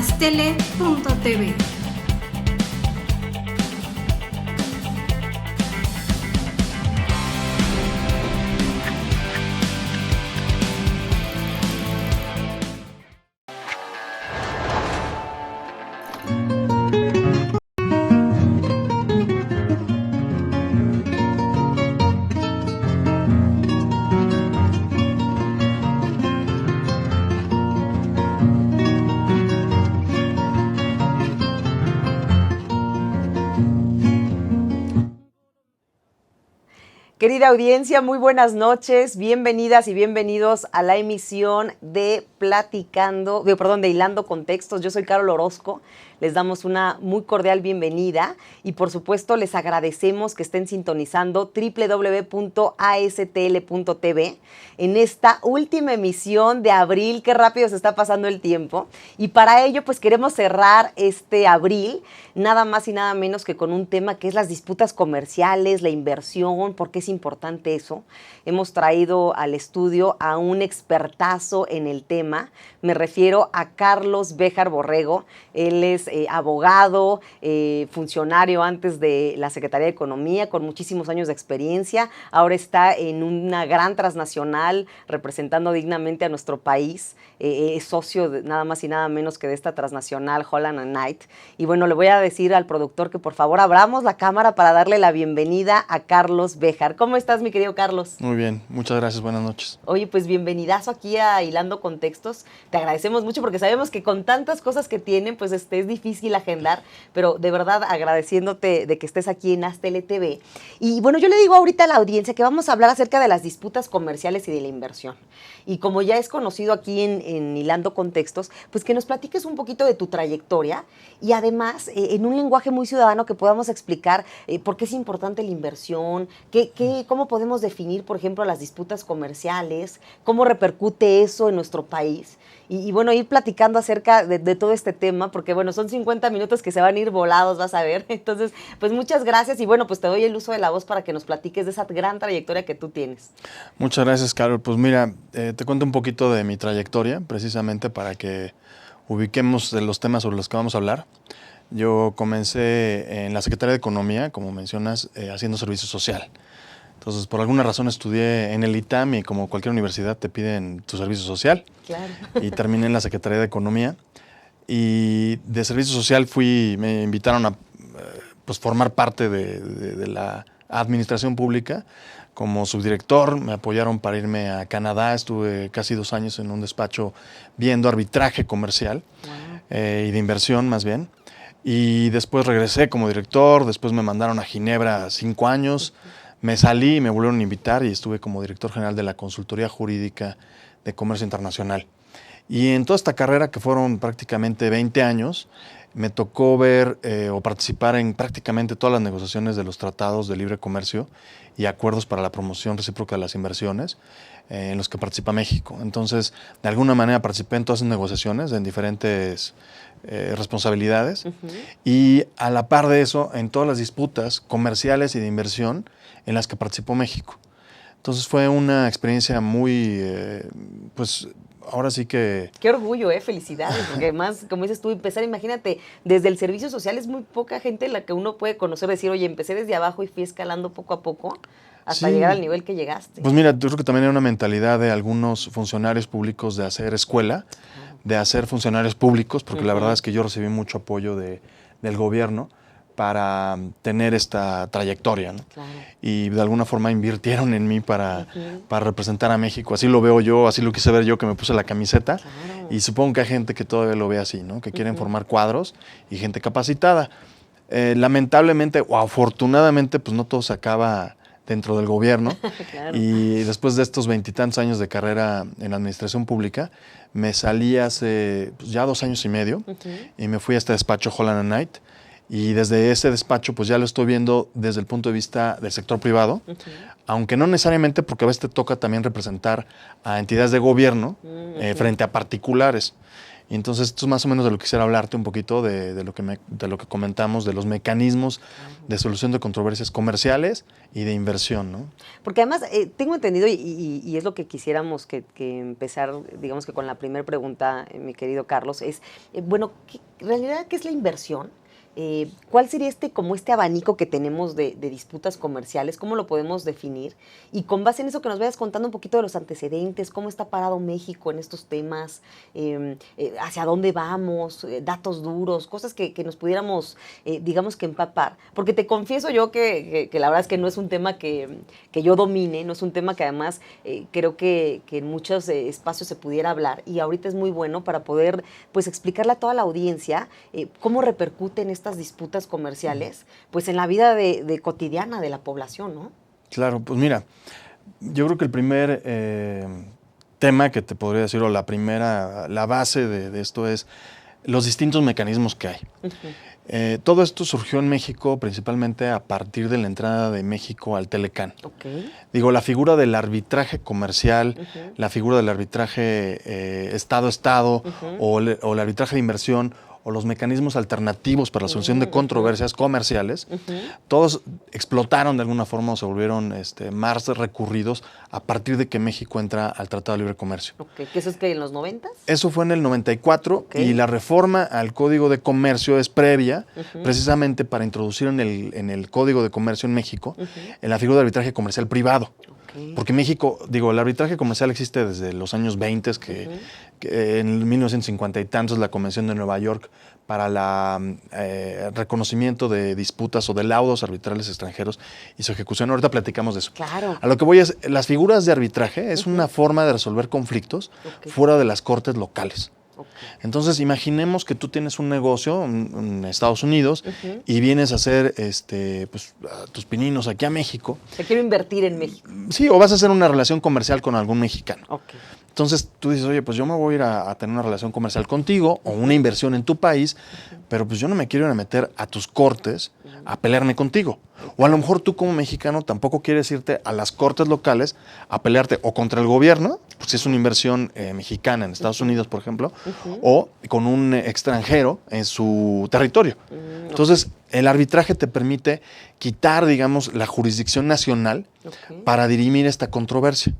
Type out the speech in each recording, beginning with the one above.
Astele.tv. Querida audiencia, muy buenas noches, bienvenidas y bienvenidos a la emisión de de Hilando Contextos. Yo soy Carol Orozco, les damos una muy cordial bienvenida y por supuesto les agradecemos que estén sintonizando www.astl.tv en esta última emisión de abril. Qué rápido se está pasando el tiempo, y para ello pues queremos cerrar este abril nada más y nada menos que con un tema que es las disputas comerciales, la inversión, por qué es importante eso. Hemos traído al estudio a un expertazo en el tema. Me refiero a Carlos Béjar Borrego. Él es abogado, funcionario antes de la Secretaría de Economía, con muchísimos años de experiencia. Ahora está en una gran transnacional representando dignamente a nuestro país. Es socio nada más y nada menos que de esta transnacional Holland & Knight. Y bueno, le voy a decir al productor que por favor abramos la cámara para darle la bienvenida a Carlos Béjar. ¿Cómo estás, mi querido Carlos? Muy bien, muchas gracias, buenas noches. Oye, pues bienvenidazo aquí a Hilando Contextos. Te agradecemos mucho porque sabemos que con tantas cosas que tienen, pues es difícil agendar, pero de verdad agradeciéndote de que estés aquí en Astele TV. Y bueno, yo le digo ahorita a la audiencia que vamos a hablar acerca de las disputas comerciales y de la inversión. Y como ya es conocido aquí en Hilando Contextos, pues que nos platiques un poquito de tu trayectoria y además en un lenguaje muy ciudadano que podamos explicar por qué es importante la inversión, cómo podemos definir, por ejemplo, las disputas comerciales, cómo repercute eso en nuestro país. Y bueno, ir platicando acerca de todo este tema, porque bueno, son 50 minutos que se van a ir volados, vas a ver. Entonces, pues muchas gracias y bueno, pues te doy el uso de la voz para que nos platiques de esa gran trayectoria que tú tienes. Muchas gracias, Carol. Pues mira, te cuento un poquito de mi trayectoria, precisamente para que ubiquemos los temas sobre los que vamos a hablar. Yo comencé en la Secretaría de Economía, como mencionas, haciendo servicio social. Entonces, por alguna razón estudié en el ITAM y como cualquier universidad te piden tu servicio social. Claro. Y terminé en la Secretaría de Economía. Y de servicio social me invitaron a pues, formar parte de la administración pública como subdirector. Me apoyaron para irme a Canadá. Estuve casi 2 años en un despacho viendo arbitraje comercial. Wow. Y de inversión más bien. Y después regresé como director. Después me mandaron a Ginebra 5 años. Me salí y me volvieron a invitar y estuve como director general de la Consultoría Jurídica de Comercio Internacional. Y en toda esta carrera, que fueron prácticamente 20 años, me tocó ver o participar en prácticamente todas las negociaciones de los tratados de libre comercio y acuerdos para la promoción recíproca de las inversiones en los que participa México. Entonces, de alguna manera participé en todas esas negociaciones en diferentes responsabilidades. Uh-huh. Y a la par de eso, en todas las disputas comerciales y de inversión en las que participó México. Entonces fue una experiencia muy, pues ahora sí que... Qué orgullo, felicidades, porque además, como dices tú, empezar, imagínate, desde el servicio social es muy poca gente la que uno puede conocer, decir, oye, empecé desde abajo y fui escalando poco a poco hasta llegar al nivel que llegaste. Pues mira, yo creo que también hay una mentalidad de algunos funcionarios públicos de hacer escuela, de hacer funcionarios públicos, porque la verdad es que yo recibí mucho apoyo del gobierno para tener esta trayectoria, ¿no? Claro. Y de alguna forma invirtieron en mí para representar a México. Así lo veo yo, así lo quise ver yo, que me puse la camiseta. Claro. Y supongo que hay gente que todavía lo ve así, ¿no? Que quieren formar cuadros y gente capacitada. Lamentablemente o afortunadamente, pues no todo se acaba dentro del gobierno. Claro. Y después de estos 20 y tantos años de carrera en la administración pública, me salí hace pues, ya 2 años y medio y me fui a este despacho Holland & Knight. Y desde ese despacho, pues ya lo estoy viendo desde el punto de vista del sector privado, aunque no necesariamente, porque a veces te toca también representar a entidades de gobierno frente a particulares. Y entonces esto es más o menos de lo que quisiera hablarte un poquito de lo que comentamos, de los mecanismos de solución de controversias comerciales y de inversión, ¿no? Porque además tengo entendido, y es lo que quisiéramos que empezar, digamos que con la primera pregunta, mi querido Carlos, es, bueno, en realidad, ¿qué es la inversión? ¿Cuál sería como este abanico que tenemos de disputas comerciales? ¿Cómo lo podemos definir? Y con base en eso que nos vayas contando un poquito de los antecedentes, cómo está parado México en estos temas, hacia dónde vamos, datos duros, cosas que nos pudiéramos, digamos que empapar. Porque te confieso yo que la verdad es que no es un tema que yo domine, no es un tema que además creo que en muchos espacios se pudiera hablar, y ahorita es muy bueno para poder pues explicarle a toda la audiencia cómo repercuten estas disputas comerciales, pues en la vida de cotidiana de la población, ¿no? Claro, pues mira, yo creo que el primer tema que te podría decir, o la base de esto es los distintos mecanismos que hay. Uh-huh. Todo esto surgió en México principalmente a partir de la entrada de México al Telecán. Okay. Digo, la figura del arbitraje comercial, uh-huh, la figura del arbitraje Estado-Estado, uh-huh, o el arbitraje de inversión, o los mecanismos alternativos para la solución de controversias comerciales, todos explotaron de alguna forma o se volvieron más recurridos a partir de que México entra al Tratado de Libre Comercio. Okay. ¿Qué eso es que en los 90s? Eso fue en el 94, y la reforma al Código de Comercio es previa, precisamente para introducir en el Código de Comercio en México en la figura de arbitraje comercial privado. Porque México, digo, el arbitraje comercial existe desde los años 20, que en 1950 y tantos la Convención de Nueva York para el reconocimiento de disputas o de laudos arbitrales extranjeros y su ejecución. Ahorita platicamos de eso. Claro. A lo que voy es, las figuras de arbitraje es una forma de resolver conflictos fuera de las cortes locales. Entonces, imaginemos que tú tienes un negocio en Estados Unidos y vienes a hacer pues, tus pininos aquí a México. Te quiero invertir en México. Sí, o vas a hacer una relación comercial con algún mexicano. Okay. Entonces tú dices, oye, pues yo me voy a ir a tener una relación comercial contigo o una inversión en tu país, pero pues yo no me quiero ir a meter a tus cortes a pelearme contigo. O a lo mejor tú como mexicano tampoco quieres irte a las cortes locales a pelearte o contra el gobierno, pues si es una inversión mexicana en Estados Unidos, por ejemplo, o con un extranjero en su territorio. Entonces, el arbitraje te permite quitar, digamos, la jurisdicción nacional para dirimir esta controversia.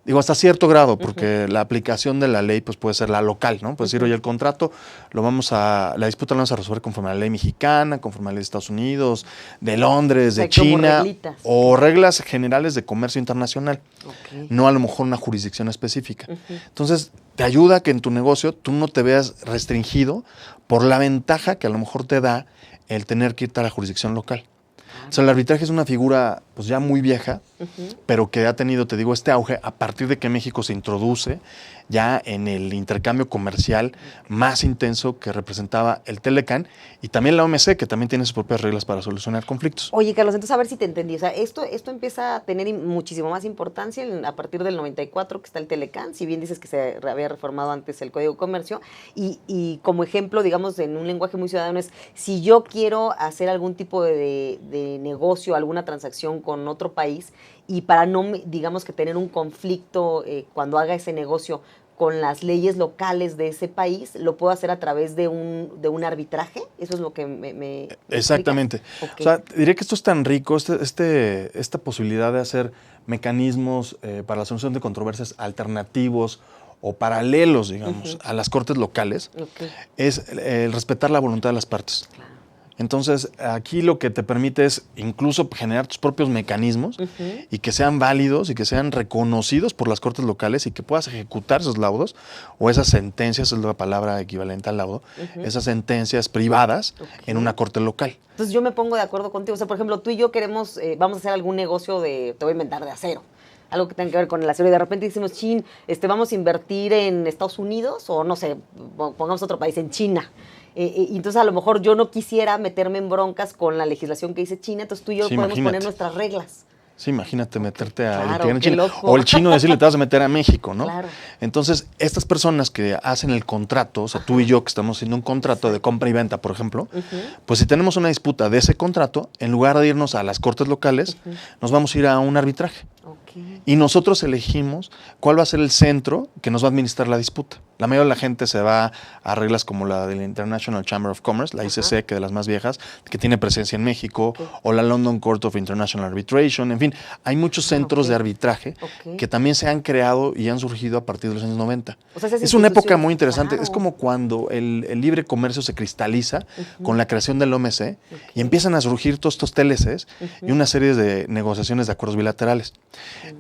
Digo, hasta cierto grado, porque la aplicación de la ley pues puede ser la local, ¿no? Puedes decir, oye, el contrato la disputa la vamos a resolver conforme a la ley mexicana, conforme a la ley de Estados Unidos, de Londres, de China, o reglas generales de comercio internacional, no a lo mejor una jurisdicción específica. Entonces, te ayuda a que en tu negocio tú no te veas restringido por la ventaja que a lo mejor te da el tener que irte a la jurisdicción local. O sea, el arbitraje es una figura pues ya muy vieja, pero que ha tenido, te digo, este auge a partir de que México se introduce ya en el intercambio comercial más intenso que representaba el Telecán, y también la OMC, que también tiene sus propias reglas para solucionar conflictos. Oye, Carlos, entonces a ver si te entendí. O sea, esto empieza a tener muchísimo más importancia a partir del 94, que está el Telecán, si bien dices que se había reformado antes el Código de Comercio, y como ejemplo, digamos, en un lenguaje muy ciudadano es, si yo quiero hacer algún tipo de negocio, alguna transacción con otro país, y para no, digamos, que tener un conflicto cuando haga ese negocio con las leyes locales de ese país, lo puedo hacer a través de un arbitraje. Eso es lo que me Exactamente. O sea, diré que esto es tan rico, esta posibilidad de hacer mecanismos para la solución de controversias alternativos o paralelos, digamos, a las cortes locales, es el respetar la voluntad de las partes. Claro. Entonces, aquí lo que te permite es incluso generar tus propios mecanismos y que sean válidos y que sean reconocidos por las cortes locales y que puedas ejecutar esos laudos o esas sentencias, es la palabra equivalente al laudo, esas sentencias privadas en una corte local. Entonces, yo me pongo de acuerdo contigo. O sea, por ejemplo, tú y yo queremos, vamos a hacer algún negocio te voy a inventar, de acero. Algo que tenga que ver con el acero, y de repente decimos, vamos a invertir en Estados Unidos o no sé, pongamos otro país, en China. Y entonces a lo mejor yo no quisiera meterme en broncas con la legislación que dice China, entonces tú y yo podemos poner nuestras reglas. Sí, imagínate meterte a litigar en China. Loco. O el chino decirle, te vas a meter a México, ¿no? Claro. Entonces, estas personas que hacen el contrato, o sea, tú y yo que estamos haciendo un contrato de compra y venta, por ejemplo, pues si tenemos una disputa de ese contrato, en lugar de irnos a las cortes locales, nos vamos a ir a un arbitraje. Y nosotros elegimos cuál va a ser el centro que nos va a administrar la disputa. La mayoría de la gente se va a reglas como la del International Chamber of Commerce, la ICC, que de las más viejas, que tiene presencia en México, o la London Court of International Arbitration. En fin, hay muchos centros de arbitraje que también se han creado y han surgido a partir de los años 90. O sea, es una época muy interesante. Es como cuando el libre comercio se cristaliza con la creación del OMC y empiezan a surgir todos estos TLCs y una serie de negociaciones de acuerdos bilaterales.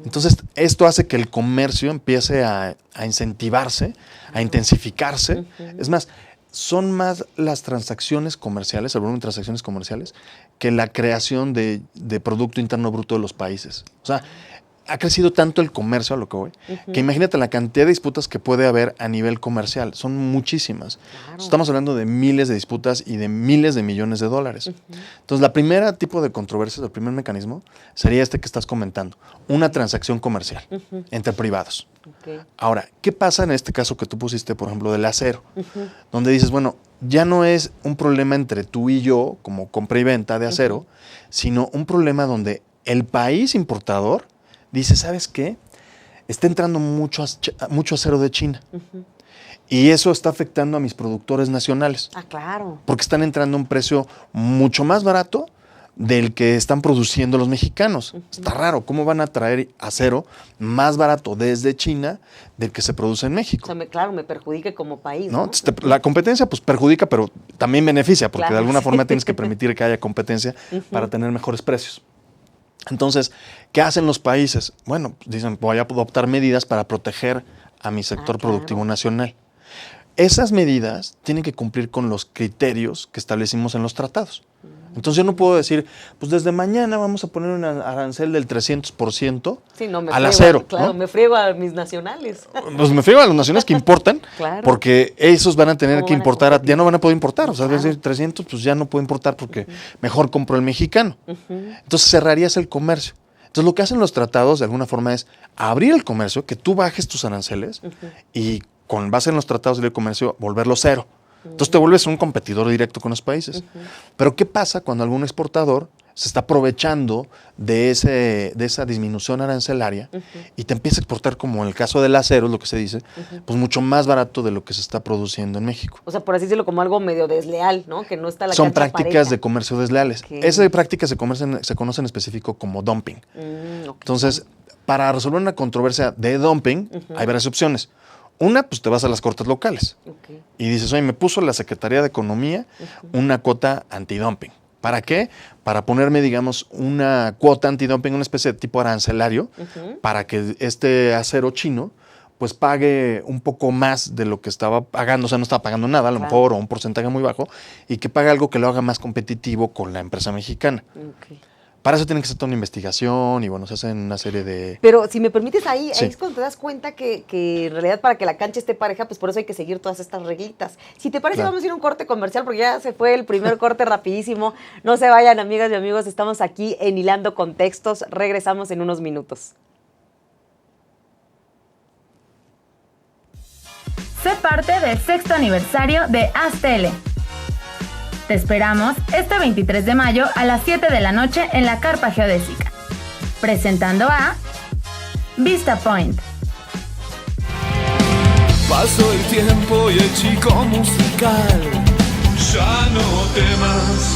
Entonces, esto hace que el comercio empiece a incentivarse, a intensificarse. Es más, son más las transacciones comerciales, el volumen de transacciones comerciales, que la creación de Producto Interno Bruto de los países. O sea, ha crecido tanto el comercio, a lo que voy, que imagínate la cantidad de disputas que puede haber a nivel comercial. Son muchísimas. Claro. Estamos hablando de miles de disputas y de miles de millones de dólares. Entonces, la primera tipo de controversia, el primer mecanismo, sería este que estás comentando. Una transacción comercial entre privados. Ahora, ¿qué pasa en este caso que tú pusiste, por ejemplo, del acero? Donde dices, bueno, ya no es un problema entre tú y yo, como compra y venta de acero, sino un problema donde el país importador dice, ¿sabes qué? Está entrando mucho acero de China. Y eso está afectando a mis productores nacionales. Ah, claro. Porque están entrando a un precio mucho más barato del que están produciendo los mexicanos. Está raro, ¿cómo van a traer acero más barato desde China del que se produce en México? O sea, claro, me perjudica como país, ¿no? La competencia pues perjudica, pero también beneficia, porque de alguna forma tienes que permitir que haya competencia para tener mejores precios. Entonces, ¿qué hacen los países? Bueno, dicen, voy a adoptar medidas para proteger a mi sector productivo nacional. Esas medidas tienen que cumplir con los criterios que establecimos en los tratados. Entonces yo no puedo decir, pues desde mañana vamos a poner un arancel del 300% al acero. Claro, ¿no? me friego a mis nacionales. Pues me friego a los nacionales que importan, porque esos van a tener que importar, ya no van a poder importar. O sea, decir 300, pues ya no puedo importar porque mejor compro el mexicano. Entonces cerrarías el comercio. Entonces lo que hacen los tratados de alguna forma es abrir el comercio, que tú bajes tus aranceles y con base en los tratados de comercio volverlo cero. Entonces te vuelves un competidor directo con los países. Pero ¿qué pasa cuando algún exportador se está aprovechando de esa disminución arancelaria y te empieza a exportar, como en el caso del acero, lo que se dice, pues mucho más barato de lo que se está produciendo en México? O sea, por así decirlo, como algo medio desleal, ¿no? Que no está la Son cancha prácticas pareja. de comercio desleales. Esas prácticas se conocen en específico como dumping. Entonces, para resolver una controversia de dumping, hay varias opciones. Una, pues te vas a las cortes locales y dices, oye, me puso la Secretaría de Economía una cuota antidumping. ¿Para qué? Para ponerme, digamos, una cuota antidumping, una especie de tipo arancelario, para que este acero chino pues pague un poco más de lo que estaba pagando, o sea, no estaba pagando nada, a lo mejor, o un porcentaje muy bajo, y que pague algo que lo haga más competitivo con la empresa mexicana. Para eso tienen que hacer toda una investigación y bueno, se hacen una serie de... Pero si me permites, ahí es cuando te das cuenta que en realidad para que la cancha esté pareja, pues por eso hay que seguir todas estas reglitas. Si te parece, vamos a ir a un corte comercial porque ya se fue el primer corte rapidísimo. No se vayan, amigas y amigos, estamos aquí en Hilando Contextos. Regresamos en unos minutos. Sé parte del 6º aniversario de Haz.TL. Te esperamos este 23 de mayo a las 7 de la noche en la Carpa Geodésica. Presentando a Vista Point. Pasó el tiempo y el chico musical ya no temas,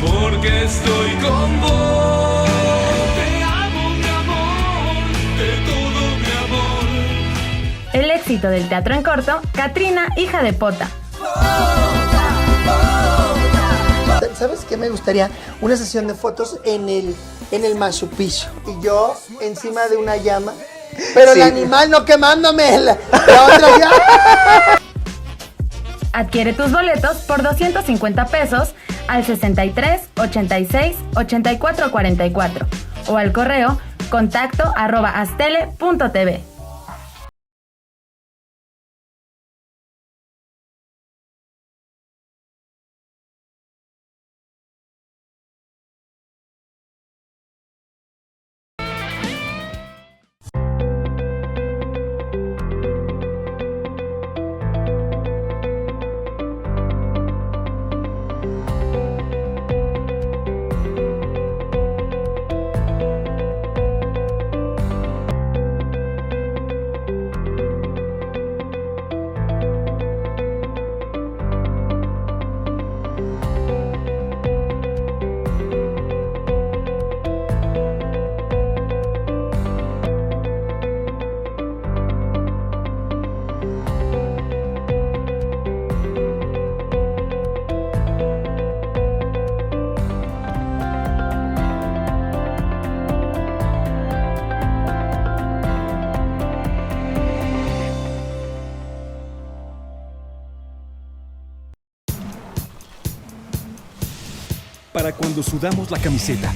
porque estoy con vos. Te amo, mi amor, de todo mi amor. El éxito del teatro en corto, Catrina, hija de Pota. ¿Sabes qué me gustaría? Una sesión de fotos en el Machu Picchu. Y yo encima de una llama. Pero el animal no quemándome. La otra ya. Adquiere tus boletos por 250 pesos al 63 86 84 44 o al correo contacto@haztele.tv. para cuando sudamos la camiseta.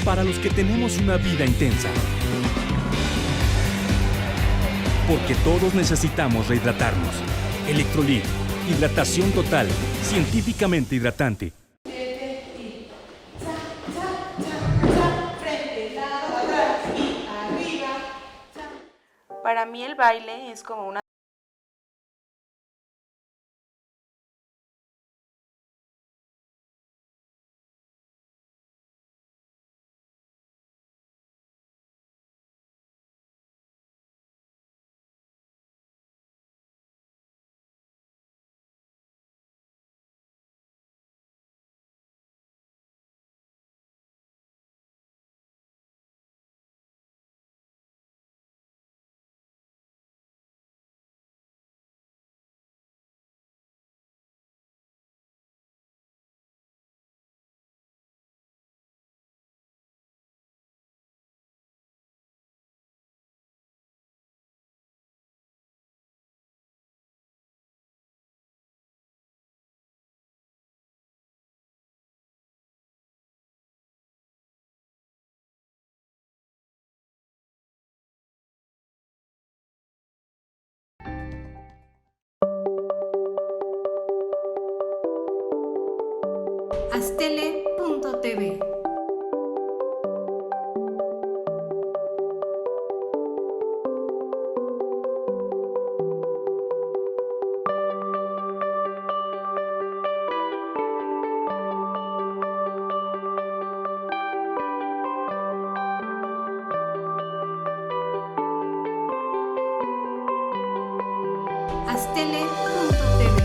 Para los que tenemos una vida intensa. Porque todos necesitamos rehidratarnos. Electrolit, hidratación total, científicamente hidratante. Para mí el baile es como una... Astele.tv. Astele.tv.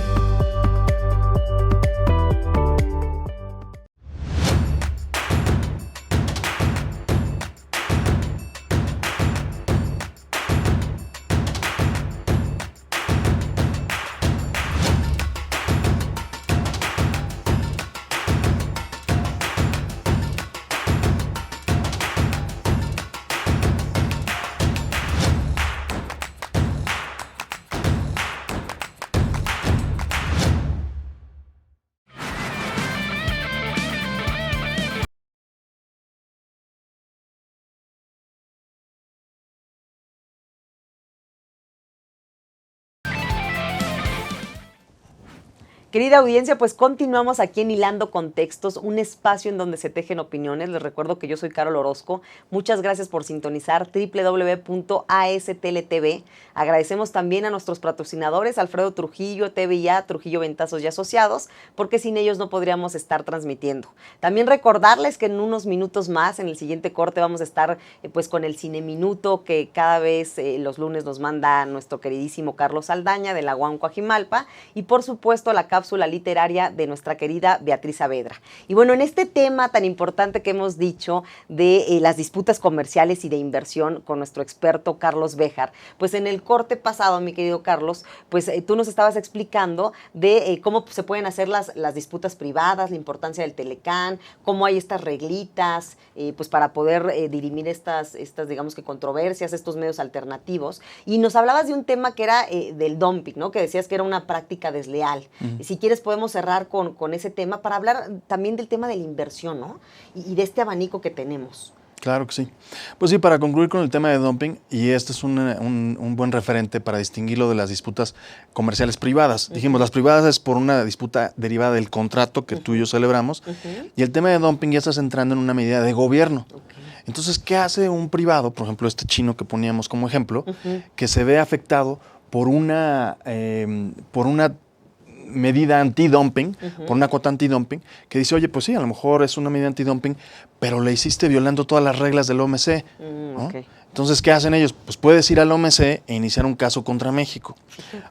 Querida audiencia, pues continuamos aquí en Hilando Contextos, un espacio en donde se tejen opiniones. Les recuerdo que yo soy Carol Orozco. Muchas gracias por sintonizar www.astltv. Agradecemos también a nuestros patrocinadores, Alfredo Trujillo, TVA, Trujillo Ventazos y Asociados, porque sin ellos no podríamos estar transmitiendo. También recordarles que en unos minutos más, en el siguiente corte, vamos a estar pues con el Cine Minuto, que cada vez los lunes nos manda nuestro queridísimo Carlos Saldaña de la UAM Coajimalpa, y por supuesto la cápsula literaria de nuestra querida Beatriz Saavedra. Y bueno, en este tema tan importante que hemos dicho de las disputas comerciales y de inversión con nuestro experto Carlos Béjar, pues en el corte pasado, mi querido Carlos, pues tú nos estabas explicando de cómo se pueden hacer las disputas privadas, la importancia del Telecán, cómo hay estas reglitas, pues para poder dirimir estas, digamos que controversias, estos medios alternativos. Y nos hablabas de un tema que era del dumping, ¿no? Que decías que era una práctica desleal. Si quieres podemos cerrar con ese tema para hablar también del tema de la inversión, ¿no? Y de este abanico que tenemos. Claro que sí. Pues sí, para concluir con el tema de dumping, y este es un buen referente para distinguirlo de las disputas comerciales privadas. Dijimos, las privadas es por una disputa derivada del contrato que tú y yo celebramos, y el tema de dumping ya estás entrando en una medida de gobierno. Entonces, ¿qué hace un privado, por ejemplo, este chino que poníamos como ejemplo, que se ve afectado por una medida antidumping, por una cuota antidumping, que dice, oye, pues sí, a lo mejor es una medida antidumping, pero la hiciste violando todas las reglas del OMC, ¿no? Entonces, ¿qué hacen ellos? Pues puedes ir al OMC e iniciar un caso contra México.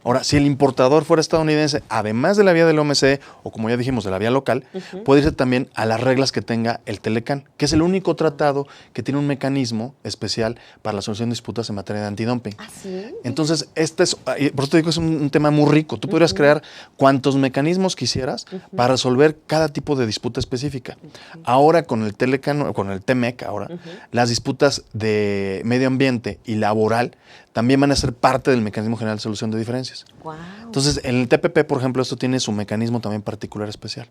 Ahora, si el importador fuera estadounidense, además de la vía del OMC, o como ya dijimos, de la vía local, puede irse también a las reglas que tenga el Telecán, que es el único tratado que tiene un mecanismo especial para la solución de disputas en materia de antidumping. ¿Ah, sí? Entonces, por eso te digo, es un tema muy rico. Tú podrías crear cuantos mecanismos quisieras para resolver cada tipo de disputa específica. Ahora, con el Telecán, con el TEMEC, las disputas de medio ambiente y laboral también van a ser parte del mecanismo general de solución de diferencias. Wow. Entonces, en el TPP, por ejemplo, esto tiene su mecanismo también particular especial.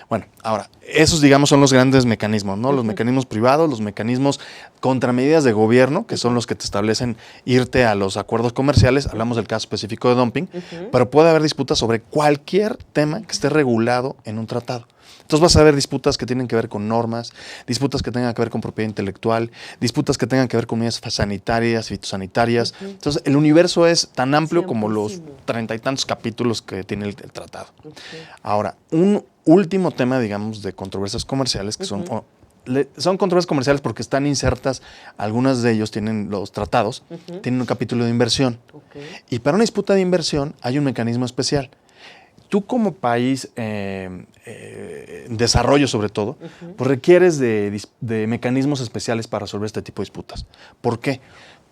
Bueno, ahora, esos, digamos, son los grandes mecanismos, ¿no? Los mecanismos privados, los mecanismos contramedidas de gobierno, que son los que te establecen irte a los acuerdos comerciales. Hablamos del caso específico de dumping, pero puede haber disputas sobre cualquier tema que esté regulado en un tratado. Entonces vas a ver disputas que tienen que ver con normas, disputas que tengan que ver con propiedad intelectual, disputas que tengan que ver con medidas sanitarias, fitosanitarias. Entonces el universo es tan amplio como los 30 y tantos capítulos que tiene el tratado. Ahora, un último tema, digamos, de controversias comerciales, que son controversias comerciales porque están insertas, algunas de ellos tienen los tratados, tienen un capítulo de inversión. Y para una disputa de inversión hay un mecanismo especial. Tú como país en desarrollo sobre todo, pues requieres de mecanismos especiales para resolver este tipo de disputas. ¿Por qué?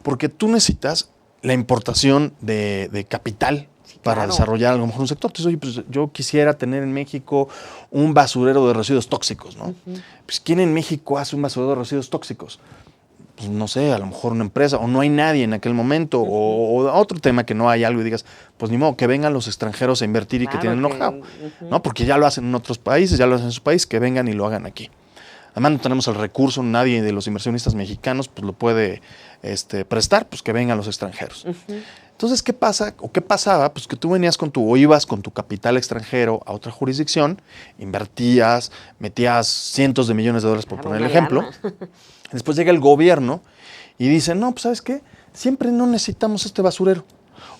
Porque tú necesitas la importación de capital para desarrollar a lo mejor un sector. Entonces, oye, pues yo quisiera tener en México un basurero de residuos tóxicos, ¿no? Pues ¿quién en México hace un basurero de residuos tóxicos? Pues no sé, a lo mejor una empresa, o no hay nadie en aquel momento, o otro tema que no hay algo y digas, pues ni modo, que vengan los extranjeros a invertir y que tienen know-how, ¿no? Porque ya lo hacen en otros países, ya lo hacen en su país, que vengan y lo hagan aquí. Además no tenemos el recurso, nadie de los inversionistas mexicanos pues lo puede prestar, pues que vengan los extranjeros. Entonces, ¿qué pasa o qué pasaba? Pues que tú venías o ibas con tu capital extranjero a otra jurisdicción, invertías, metías cientos de millones de dólares, por poner el ejemplo. Después llega el gobierno y dice, no, pues ¿sabes qué? Siempre no necesitamos este basurero.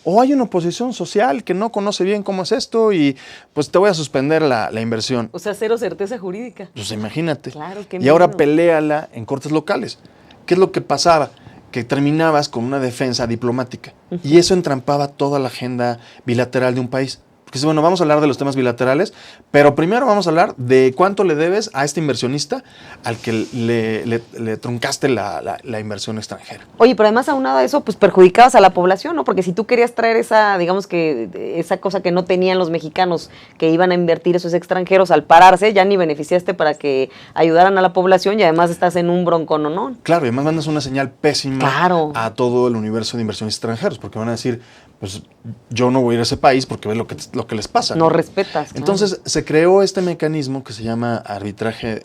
O hay una oposición social que no conoce bien cómo es esto y pues te voy a suspender la inversión. O sea, cero certeza jurídica. Pues imagínate. Claro, qué y ahora miedo. peléala en cortes locales. ¿Qué es lo que pasaba? Que terminabas con una defensa diplomática. Y eso entrampaba toda la agenda bilateral de un país. Porque dice, bueno, vamos a hablar de los temas bilaterales, pero primero vamos a hablar de cuánto le debes a este inversionista al que le truncaste la inversión extranjera. Oye, pero además aunado a eso, pues perjudicabas a la población, ¿no? Porque si tú querías traer digamos que esa cosa que no tenían los mexicanos que iban a invertir esos extranjeros al pararse, ya ni beneficiaste para que ayudaran a la población y además estás en un broncononón. Claro, y además mandas una señal pésima a todo el universo de inversiones extranjeros, porque van a decir, pues yo no voy a ir a ese país porque ves lo que les pasa. No respetas. Entonces se creó este mecanismo que se llama arbitraje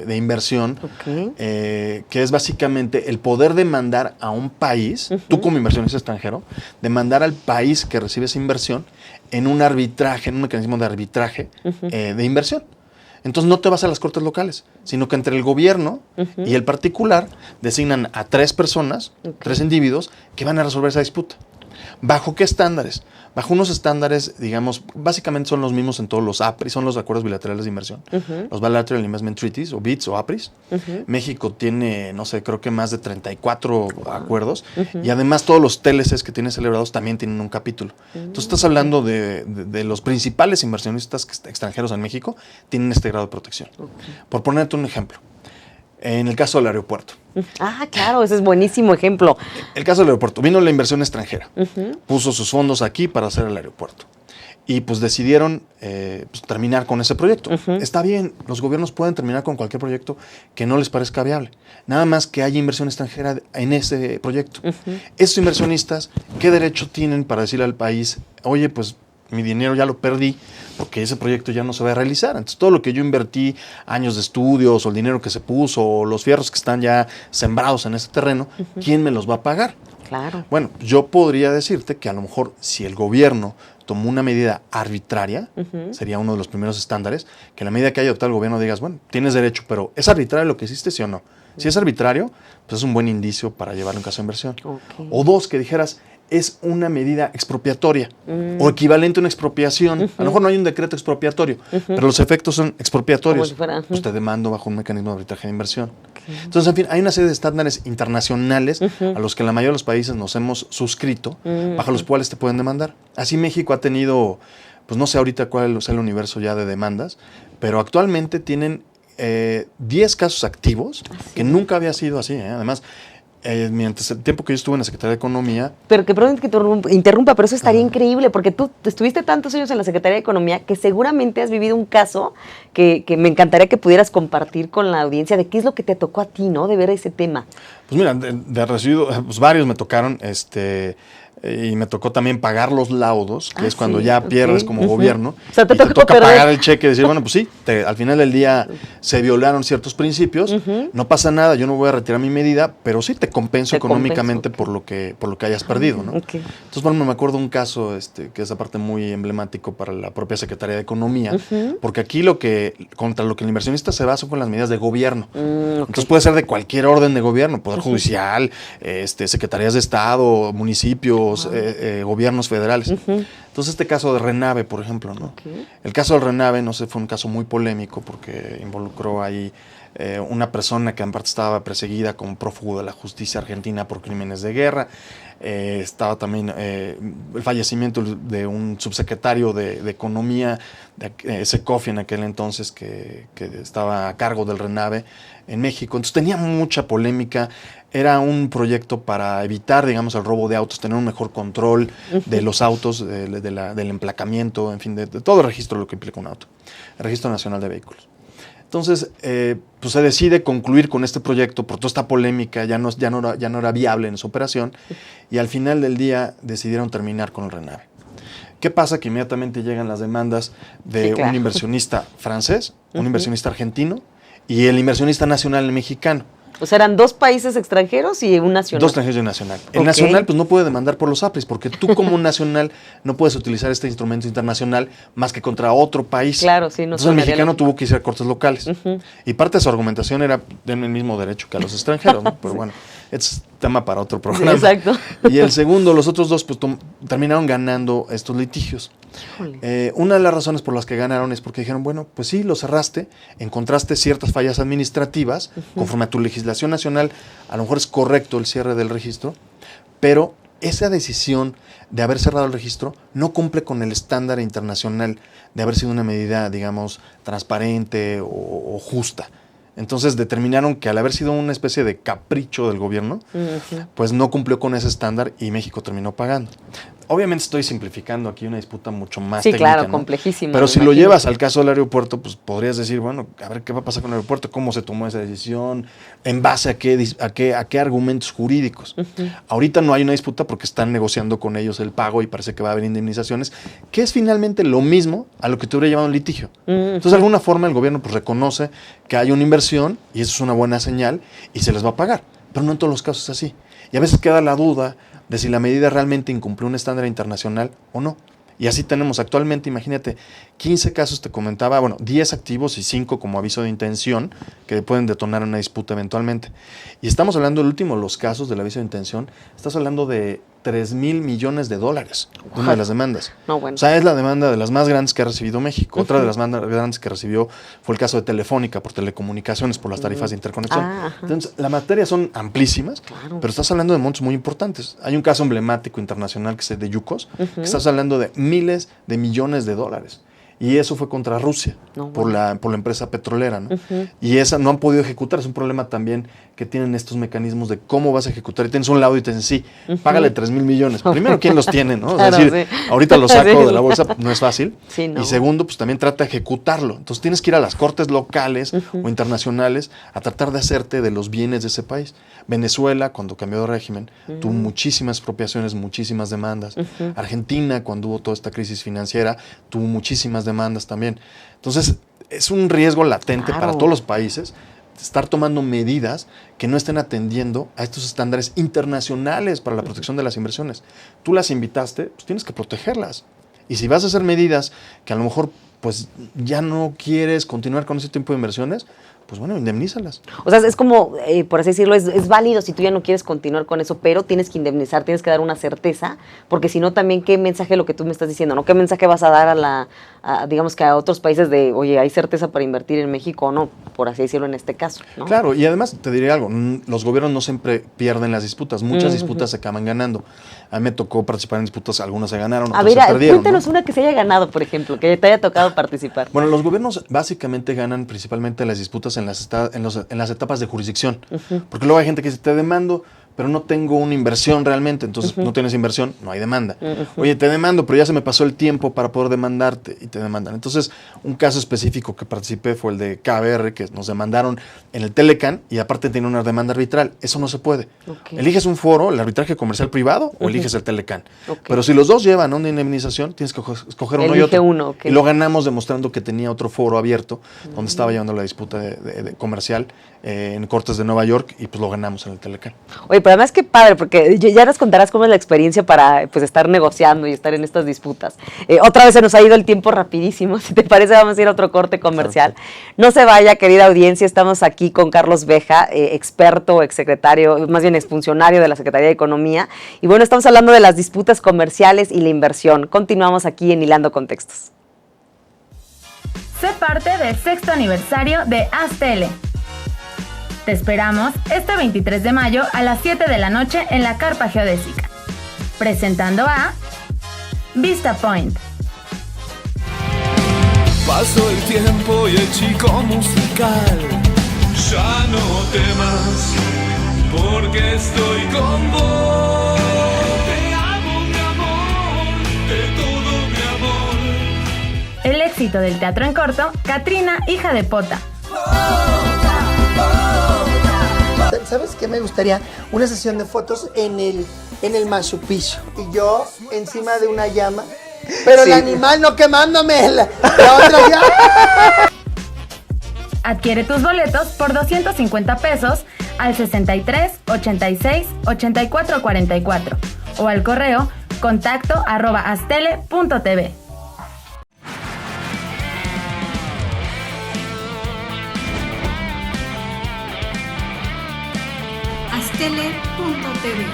de inversión, que es básicamente el poder demandar a un país, tú como inversionista extranjero, demandar al país que recibe esa inversión en un arbitraje, en un mecanismo de arbitraje de inversión. Entonces no te vas a las cortes locales, sino que entre el gobierno y el particular designan a 3 personas, 3 individuos, que van a resolver esa disputa. ¿Bajo qué estándares? Bajo unos estándares, digamos, básicamente son los mismos en todos los APRIs, son los acuerdos bilaterales de inversión, los Bilateral Investment Treaties, o BITs o APRIs. México tiene, no sé, creo que más de 34 acuerdos, y además todos los TLCs que tiene celebrados también tienen un capítulo. Entonces estás hablando de los principales inversionistas extranjeros en México, tienen este grado de protección. Por ponerte un ejemplo, en el caso del aeropuerto. Ah, claro, ese es buenísimo ejemplo. El caso del aeropuerto. Vino la inversión extranjera. Puso sus fondos aquí para hacer el aeropuerto. Y pues decidieron pues, terminar con ese proyecto. Está bien, los gobiernos pueden terminar con cualquier proyecto que no les parezca viable. Nada más que haya inversión extranjera en ese proyecto. Esos inversionistas, ¿qué derecho tienen para decirle al país, oye, pues mi dinero ya lo perdí porque ese proyecto ya no se va a realizar? Entonces todo lo que yo invertí, años de estudios o el dinero que se puso o los fierros que están ya sembrados en ese terreno, ¿quién me los va a pagar? Claro. Bueno, yo podría decirte que a lo mejor si el gobierno tomó una medida arbitraria, sería uno de los primeros estándares, que la medida que haya adoptado el gobierno digas, bueno, tienes derecho, pero ¿es arbitrario lo que hiciste, sí o no? Si es arbitrario, pues es un buen indicio para llevar un caso de inversión. O 2, que dijeras, es una medida expropiatoria o equivalente a una expropiación. A lo mejor no hay un decreto expropiatorio, pero los efectos son expropiatorios. Como si fuera, pues te demando bajo un mecanismo de arbitraje de inversión. Entonces, en fin, hay una serie de estándares internacionales a los que la mayoría de los países nos hemos suscrito, bajo los cuales te pueden demandar. Así México ha tenido, pues no sé ahorita cuál es el universo ya de demandas, pero actualmente tienen 10 casos activos, que nunca había sido así. Además, mientras el tiempo que yo estuve en la Secretaría de Economía. Pero que perdón que te interrumpa, pero eso estaría increíble, porque tú estuviste tantos años en la Secretaría de Economía que seguramente has vivido un caso que me encantaría que pudieras compartir con la audiencia de qué es lo que te tocó a ti, ¿no? De ver ese tema. Pues mira, de residuo, pues varios me tocaron, y me tocó también pagar los laudos, que es cuando ya pierdes como gobierno. O sea, te y te tocó toca perder. pagar el cheque y decir, bueno, pues sí, al final del día se violaron ciertos principios, no pasa nada, yo no voy a retirar mi medida, pero sí te compenso económicamente por lo que hayas perdido, ¿no? Okay. Entonces, bueno, me acuerdo un caso que es aparte muy emblemático para la propia Secretaría de Economía, porque aquí contra lo que el inversionista se basa son con las medidas de gobierno. Entonces puede ser de cualquier orden de gobierno, Poder Judicial, Secretarías de Estado, municipios, gobiernos federales. Entonces este caso de Renave, por ejemplo, ¿no? El caso del Renave, no sé, fue un caso muy polémico porque involucró ahí una persona que en parte estaba perseguida como prófugo de la justicia argentina por crímenes de guerra. Estaba también el fallecimiento de un subsecretario de Economía, Secofi en aquel entonces, que estaba a cargo del Renave en México. Entonces tenía mucha polémica. Era un proyecto para evitar, digamos, el robo de autos, tener un mejor control de los autos, del emplacamiento, en fin, de todo el registro, lo que implica un auto. El Registro Nacional de Vehículos. Entonces, pues se decide concluir con este proyecto por toda esta polémica, ya no era viable en su operación, y al final del día decidieron terminar con el Renave. ¿Qué pasa? Que inmediatamente llegan las demandas de un inversionista francés, un inversionista argentino y el inversionista nacional mexicano. O sea, eran 2 países extranjeros y un nacional. 2 extranjeros y un nacional. El nacional pues no puede demandar por los APRIS, porque tú como un nacional no puedes utilizar este instrumento internacional más que contra otro país. Claro, sí. Entonces el mexicano tuvo que irse a cortes locales. Y parte de su argumentación era den el mismo derecho que a los extranjeros, ¿no? Pero bueno, es tema para otro programa. Sí, exacto. Y el segundo, los otros 2 pues terminaron ganando estos litigios. Una de las razones por las que ganaron es porque dijeron, bueno, pues sí, lo cerraste, encontraste ciertas fallas administrativas, conforme a tu legislación nacional, a lo mejor es correcto el cierre del registro, pero esa decisión de haber cerrado el registro no cumple con el estándar internacional de haber sido una medida, digamos, transparente o justa. Entonces determinaron que al haber sido una especie de capricho del gobierno, pues no cumplió con ese estándar y México terminó pagando. Obviamente estoy simplificando aquí una disputa mucho más técnica. Sí, claro, ¿no? Complejísima. Pero si lo llevas al caso del aeropuerto, pues podrías decir, bueno, a ver qué va a pasar con el aeropuerto, cómo se tomó esa decisión, en base a qué argumentos jurídicos. Ahorita no hay una disputa porque están negociando con ellos el pago y parece que va a haber indemnizaciones, que es finalmente lo mismo a lo que te hubiera llevado un litigio. Entonces, de alguna forma, el gobierno pues reconoce que hay una inversión y eso es una buena señal y se les va a pagar. Pero no en todos los casos es así. Y a veces queda la duda de si la medida realmente incumplió un estándar internacional o no. Y así tenemos actualmente, imagínate, 15 casos te comentaba, 10 activos y 5 como aviso de intención que pueden detonar una disputa eventualmente. Y estamos hablando, el último de los casos del aviso de intención, estás hablando de $3,000 millones de una de las demandas. No, bueno. O sea, es la demanda de las más grandes que ha recibido México. Otra de las más grandes que recibió fue el caso de Telefónica por telecomunicaciones, por las tarifas de interconexión. Entonces, la materia son amplísimas, pero estás hablando de montos muy importantes. Hay un caso emblemático internacional que es el de Yukos, que estás hablando de miles de millones de dólares. Y eso fue contra Rusia, por la empresa petrolera, ¿no? Y esa no han podido ejecutar. Es un problema también que tienen estos mecanismos de cómo vas a ejecutar. Y tienes un laudo y te dicen, sí, págale 3,000 millones. Primero, ¿quién los tiene, no? Claro, es decir, ahorita lo saco de la bolsa, no es fácil. Sí, no. Y segundo, pues también trata de ejecutarlo. Entonces tienes que ir a las cortes locales o internacionales a tratar de hacerte de los bienes de ese país. Venezuela, cuando cambió de régimen, tuvo muchísimas expropiaciones, muchísimas demandas. Argentina, cuando hubo toda esta crisis financiera, tuvo muchísimas demandas también. Entonces, es un riesgo latente para todos los países estar tomando medidas que no estén atendiendo a estos estándares internacionales para la protección de las inversiones. Tú las invitaste, pues tienes que protegerlas. Y si vas a hacer medidas que a lo mejor pues ya no quieres continuar con ese tipo de inversiones, pues bueno, indemnízalas. O sea, es como, por así decirlo, es válido si tú ya no quieres continuar con eso, pero tienes que indemnizar, tienes que dar una certeza, porque si no también, ¿qué mensaje lo que tú me estás diciendo? ¿No? ¿Qué mensaje vas a dar digamos que a otros países de, oye, hay certeza para invertir en México o no? Por así decirlo en este caso, ¿no? Claro, y además te diré algo, los gobiernos no siempre pierden las disputas, muchas disputas se acaban ganando. A mí me tocó participar en disputas, algunas se ganaron, otras se perdieron. Cuéntanos, ¿no? Una que se haya ganado, por ejemplo, que te haya tocado participar. Bueno, los gobiernos básicamente ganan principalmente las disputas en las etapas de jurisdicción, porque luego hay gente que dice, te demando pero no tengo una inversión realmente, entonces no tienes inversión, no hay demanda. Oye, te demando, pero ya se me pasó el tiempo para poder demandarte y te demandan. Entonces, un caso específico que participé fue el de KBR, que nos demandaron en el Telecán y aparte tiene una demanda arbitral. Eso no se puede. Eliges un foro, el arbitraje comercial privado, o eliges el Telecán. Pero si los dos llevan una indemnización, tienes que escoger uno y otro. Uno, y lo ganamos demostrando que tenía otro foro abierto donde estaba llevando la disputa de comercial en Cortes de Nueva York y pues lo ganamos en el Telecán. Oye, pero además qué padre, porque ya nos contarás cómo es la experiencia para pues estar negociando y estar en estas disputas. Otra vez se nos ha ido el tiempo rapidísimo, si te parece vamos a ir a otro corte comercial. No se vaya, querida audiencia, estamos aquí con Carlos Beja, experto, exsecretario, más bien exfuncionario de la Secretaría de Economía, y bueno, estamos hablando de las disputas comerciales y la inversión. Continuamos aquí en Hilando Contextos. Sé parte del 6º aniversario de ASTL. Te esperamos este 23 de mayo a las 7 de la noche en la Carpa Geodésica, presentando a Vista Point. Pasó el tiempo y el chico musical ya no temas, porque estoy con vos. Te amo, mi amor, de todo mi amor. El éxito del teatro en corto, Catrina, hija de Pota. ¿Sabes qué me gustaría? Una sesión de fotos en el Machu Picchu. Y yo encima de una llama. Pero el animal no quemándome. La otra ya. Adquiere tus boletos por 250 pesos al 63 86 84 44 o al correo contacto@astele.tv. Astele.tv.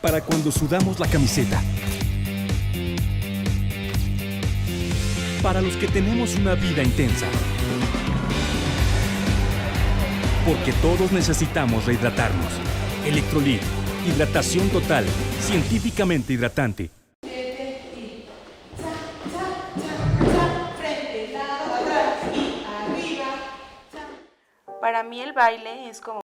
Para cuando sudamos la camiseta. Para los que tenemos una vida intensa. Porque todos necesitamos rehidratarnos. Electrolit, hidratación total, científicamente hidratante. Para mí el baile es como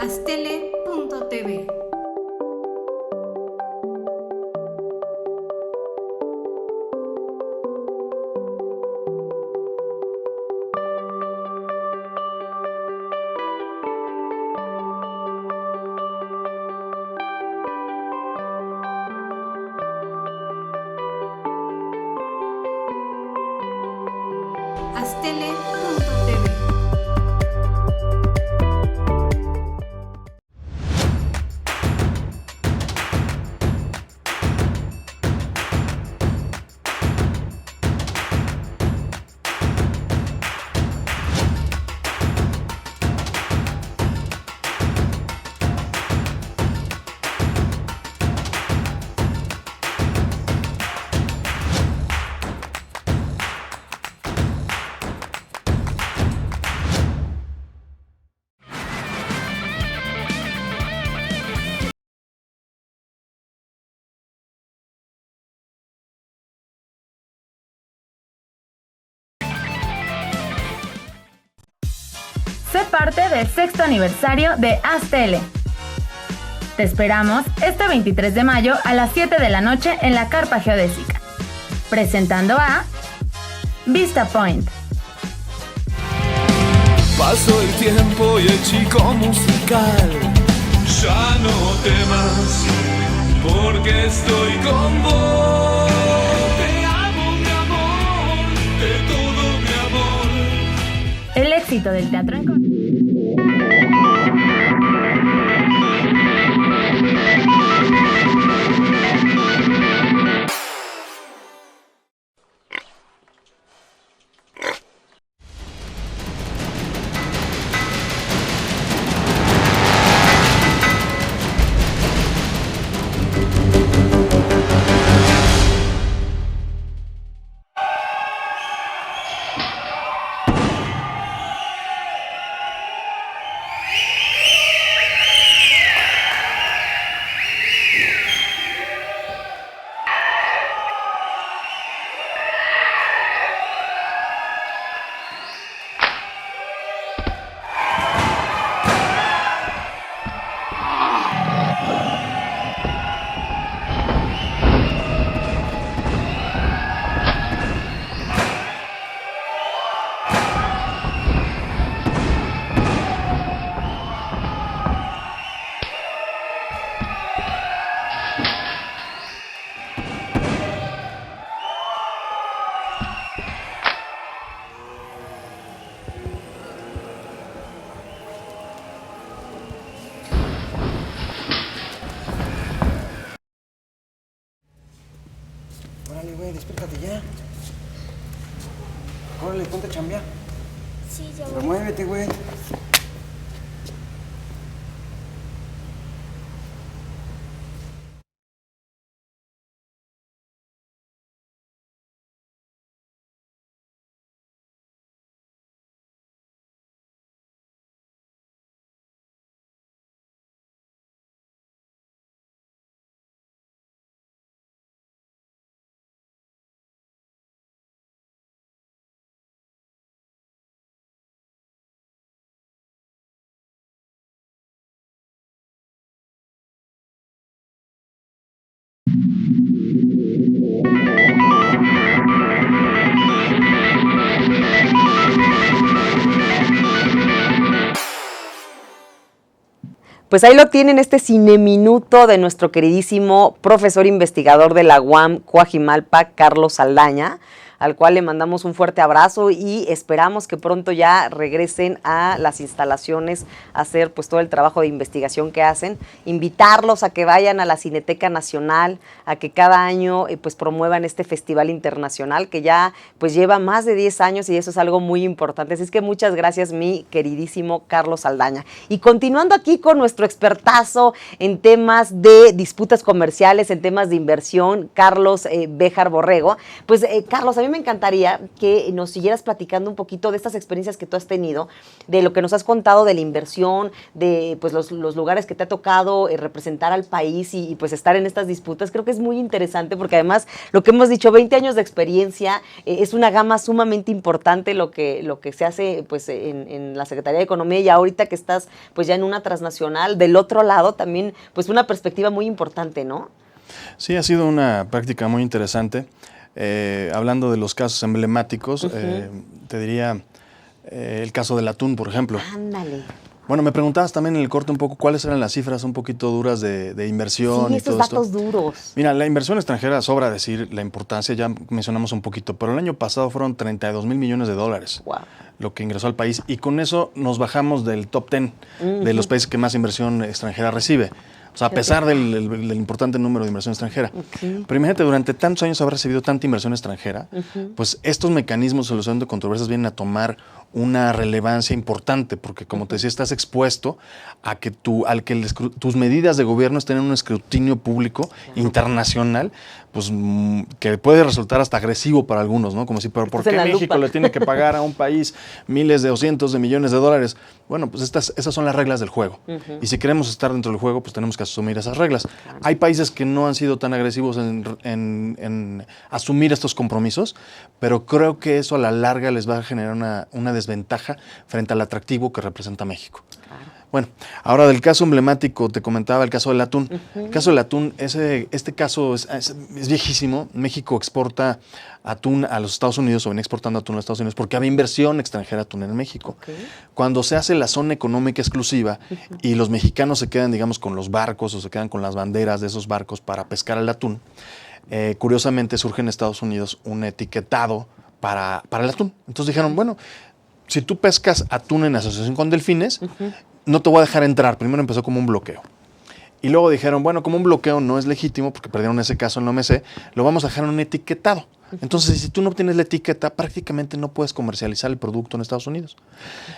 Astele.tv. Astele.tv. parte del 6º aniversario de ASTL. Te esperamos este 23 de mayo a las 7 de la noche en la Carpa Geodésica. Presentando a Vista Point. Pasó el tiempo y el chico musical ya no temas, porque estoy con vos. Te amo, mi amor, de todo mi amor. El éxito del teatro en Órale, güey, despiértate ya. Órale, ponte a chambear. Sí, ya Pero muévete, güey. Pues ahí lo tienen, este cineminuto de nuestro queridísimo profesor investigador de la UAM Coajimalpa, Carlos Saldaña, al cual le mandamos un fuerte abrazo y esperamos que pronto ya regresen a las instalaciones a hacer pues todo el trabajo de investigación que hacen. Invitarlos a que vayan a la Cineteca Nacional, a que cada año pues promuevan este festival internacional que ya pues lleva más de 10 años y eso es algo muy importante. Así es que muchas gracias, mi queridísimo Carlos Saldaña. Y continuando aquí con nuestro expertazo en temas de disputas comerciales, en temas de inversión, Carlos Béjar Borrego. Pues Carlos, a mí me encantaría que nos siguieras platicando un poquito de estas experiencias que tú has tenido, de lo que nos has contado de la inversión, de pues los lugares que te ha tocado representar al país y pues estar en estas disputas. Creo que es muy interesante porque además lo que hemos dicho, 20 años de experiencia, es una gama sumamente importante lo que se hace pues en la Secretaría de Economía y ahorita que estás pues ya en una transnacional, del otro lado también pues una perspectiva muy importante, ¿no? Sí, ha sido una práctica muy interesante. Hablando de los casos emblemáticos, te diría el caso del atún, por ejemplo. Ándale. Bueno, me preguntabas también en el corte un poco cuáles eran las cifras un poquito duras de inversión Sí, y estos todo esto. datos duros. Mira, la inversión extranjera, sobra decir la importancia, ya mencionamos un poquito, pero el año pasado fueron 32 mil millones de dólares. Wow. Lo que ingresó al país, y con eso nos bajamos del top 10 de los países que más inversión extranjera recibe. O sea, a pesar del importante número de inversión extranjera. Pero imagínate, durante tantos años haber recibido tanta inversión extranjera, pues estos mecanismos de solución de controversias vienen a tomar una relevancia importante, porque como te decía, estás expuesto a que tus medidas de gobierno estén en un escrutinio público internacional, pues que puede resultar hasta agresivo para algunos, ¿no? Como si, ¿pero por qué México le tiene que pagar a un país miles de o cientos de millones de dólares? Bueno, pues esas son las reglas del juego. Y si queremos estar dentro del juego, pues tenemos que asumir esas reglas. Hay países que no han sido tan agresivos en asumir estos compromisos, pero creo que eso a la larga les va a generar una desventaja frente al atractivo que representa México. Bueno, ahora del caso emblemático, te comentaba el caso del atún. El caso del atún, este caso es viejísimo. México exporta atún a los Estados Unidos, o viene exportando atún a los Estados Unidos, porque había inversión extranjera de atún en México. Cuando se hace la zona económica exclusiva y los mexicanos se quedan, digamos, con los barcos o se quedan con las banderas de esos barcos para pescar el atún, curiosamente surge en Estados Unidos un etiquetado para el atún. Entonces dijeron, bueno, si tú pescas atún en asociación con delfines, no te voy a dejar entrar. Primero empezó como un bloqueo. Y luego dijeron, bueno, como un bloqueo no es legítimo, porque perdieron ese caso en la OMC, lo vamos a dejar en un etiquetado. Entonces, si tú no obtienes la etiqueta, prácticamente no puedes comercializar el producto en Estados Unidos.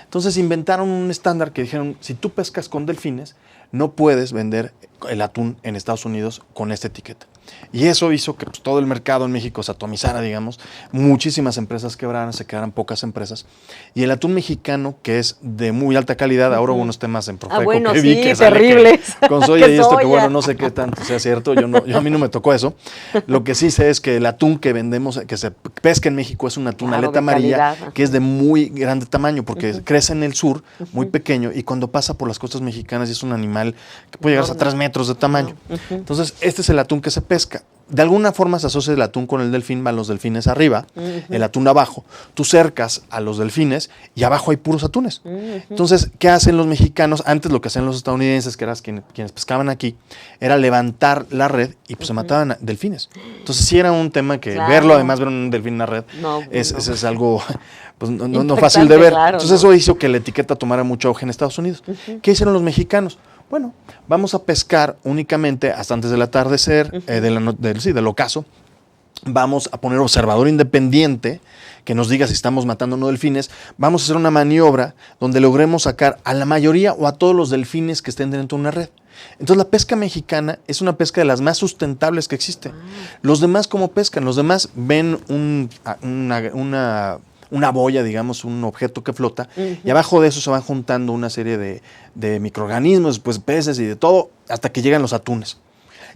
Entonces inventaron un estándar que dijeron, si tú pescas con delfines, no puedes vender el atún en Estados Unidos con esta etiqueta. Y eso hizo que pues, todo el mercado en México se atomizara, digamos, muchísimas empresas quebraran, se quedaran pocas empresas. Y el atún mexicano, que es de muy alta calidad, ahora hubo unos temas en Profeco bueno, que vi sí, que terribles. Que con soya y esto, soya. que bueno, no sé qué tanto sea cierto, a mí no me tocó eso. Lo que sí sé es que el atún que vendemos, que se pesca en México, es un atún aleta amarilla, que es de muy grande tamaño, porque crece en el sur, muy pequeño, y cuando pasa por las costas mexicanas es un animal que puede llegar hasta 3 metros de tamaño. Entonces, este es el atún que se pesca. De alguna forma se asocia el atún con el delfín, van los delfines arriba, el atún abajo. Tú cercas a los delfines y abajo hay puros atunes. Entonces, ¿qué hacen los mexicanos? Antes lo que hacían los estadounidenses, que eran quienes pescaban aquí, era levantar la red y pues se mataban a delfines. Entonces sí era un tema que verlo, además ver un delfín en la red, es algo pues, no fácil de ver. Claro, entonces eso hizo que la etiqueta tomara mucho auge en Estados Unidos. ¿Qué hicieron los mexicanos? Bueno, vamos a pescar únicamente hasta antes del atardecer, del ocaso. Vamos a poner observador independiente que nos diga si estamos matando o no delfines. Vamos a hacer una maniobra donde logremos sacar a la mayoría o a todos los delfines que estén dentro de una red. Entonces la pesca mexicana es una pesca de las más sustentables que existe. Los demás, ¿cómo pescan? Los demás ven una boya, digamos, un objeto que flota, y abajo de eso se van juntando una serie de microorganismos, pues peces y de todo, hasta que llegan los atunes.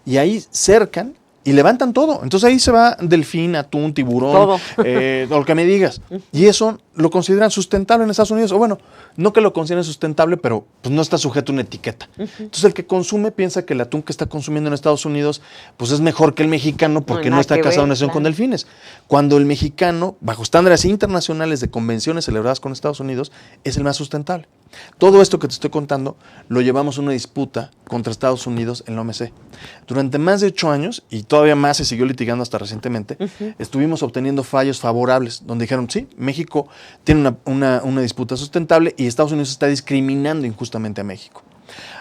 Y ahí cercan y levantan todo. Entonces ahí se va delfín, atún, tiburón, lo que me digas. Y eso lo consideran sustentable en Estados Unidos. O bueno, no que lo consideren sustentable, pero pues no está sujeto a una etiqueta. Entonces el que consume piensa que el atún que está consumiendo en Estados Unidos pues es mejor que el mexicano porque no está casado en nación con delfines. Cuando el mexicano, bajo estándares internacionales de convenciones celebradas con Estados Unidos, es el más sustentable. Todo esto que te estoy contando lo llevamos a una disputa contra Estados Unidos en la OMC. Durante más de 8 años, y todavía más se siguió litigando hasta recientemente, estuvimos obteniendo fallos favorables, donde dijeron, sí, México tiene una disputa sustentable y Estados Unidos está discriminando injustamente a México.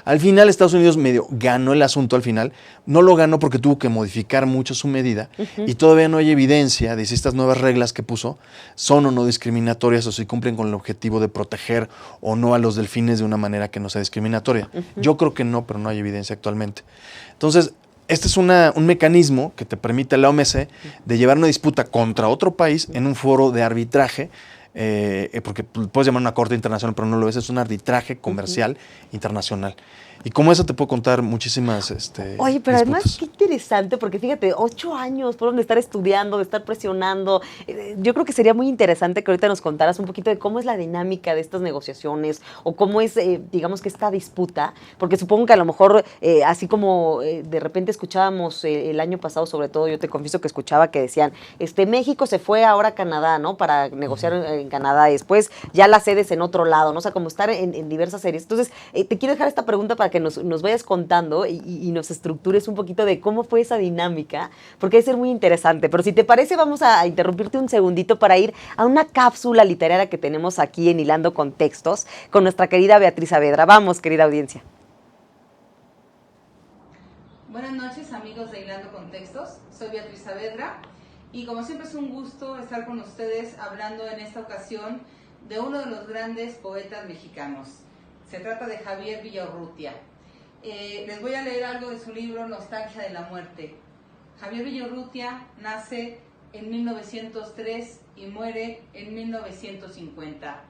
Al final, Estados Unidos medio ganó el asunto al final. No lo ganó porque tuvo que modificar mucho su medida y todavía no hay evidencia de si estas nuevas reglas que puso son o no discriminatorias o si cumplen con el objetivo de proteger o no a los delfines de una manera que no sea discriminatoria. Yo creo que no, pero no hay evidencia actualmente. Entonces, este es un mecanismo que te permite a la OMC de llevar una disputa contra otro país en un foro de arbitraje, porque puedes llamar una corte internacional, pero no lo es un arbitraje comercial internacional. Y como eso te puedo contar muchísimas Oye, pero disputas. además qué interesante, porque fíjate, 8 años fueron de estar estudiando, de estar presionando. Yo creo que sería muy interesante que ahorita nos contaras un poquito de cómo es la dinámica de estas negociaciones o cómo es, digamos que esta disputa, porque supongo que a lo mejor, así como de repente escuchábamos el año pasado, sobre todo, yo te confieso que escuchaba que decían, México se fue ahora a Canadá, ¿no? Para negociar en Canadá y después ya las sedes en otro lado, ¿no? O sea, como estar en diversas series. Entonces, te quiero dejar esta pregunta para que nos vayas contando y nos estructures un poquito de cómo fue esa dinámica, porque debe ser muy interesante. Pero si te parece, vamos a interrumpirte un segundito para ir a una cápsula literaria que tenemos aquí en Hilando Contextos con nuestra querida Beatriz Saavedra. Vamos, querida audiencia. Buenas noches, amigos de Hilando Contextos. Soy Beatriz Saavedra y como siempre es un gusto estar con ustedes hablando en esta ocasión de uno de los grandes poetas mexicanos. Se trata de Javier Villaurrutia. Les voy a leer algo de su libro Nostalgia de la Muerte. Javier Villaurrutia nace en 1903 y muere en 1950.